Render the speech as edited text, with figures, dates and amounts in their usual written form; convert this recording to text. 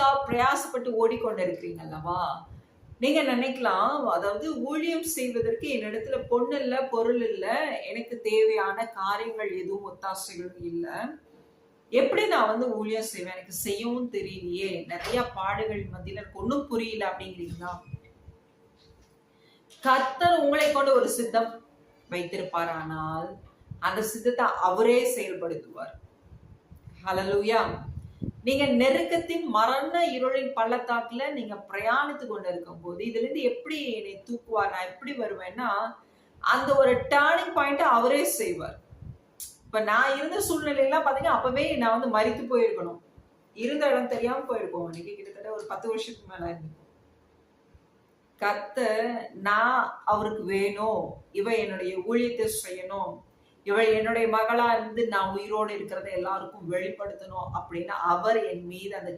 அதுக்காக பிரயாசப்பட்டு ஓடிக்கொண்டு இருக்கிறீங்க அல்லவா? நீங்க நினைக்கலாம், அதாவது ஊழியம் செய்வதற்கு என்னிடத்துல பொண்ணு இல்ல, பொருள் இல்ல, எனக்கு தேவையான காரியங்கள் எதுவும் ஒத்தாசைகளும் இல்ல. எப்படி நான் ஊழியம் செய்வேன்? எனக்கு செய்யவும் தெரியலையே. நிறைய பாடுகள் மத்தியில எனக்கு ஒண்ணும் புரியல அப்படிங்கிறீங்களா? கர்த்தர் உங்களை கொண்டு ஒரு சித்தம் வைத்திருப்பாரானால், அந்த சித்தத்தை அவரே செயல்படுத்துவார். ஹல்லேலூயா. நீங்க நெருக்கத்தின் மரண இருளின் பள்ளத்தாக்குல நீங்க பிரயாணித்து கொண்டு இருக்கும் போது, இதுல இருந்து எப்படி என்னை தூக்குவார், நான் எப்படி வருவேன்னா, அந்த ஒரு டர்னிங் பாயிண்ட் அவரே செய்வார். இப்ப நான் இருந்த சூழ்நிலையெல்லாம் பாத்தீங்கன்னா, அப்பவே நான் மரித்து போயிருக்கணும். இருந்த இடம் தெரியாம போயிருக்கோம். இன்னைக்கு கிட்டத்தட்ட ஒரு 10 வருஷத்துக்கு மேல இருந்திருக்கும். கர்த்தர் நான் அவருக்கு வேணும், இவ என்னுடைய ஊழியத்தை செய்யணும், இவள் என்னுடைய மகளா இருந்து நான் உயிரோடு இருக்கிறத எல்லாருக்கும் வெளிப்படுத்தணும் அப்படின்னு அவர் என் மீது அந்த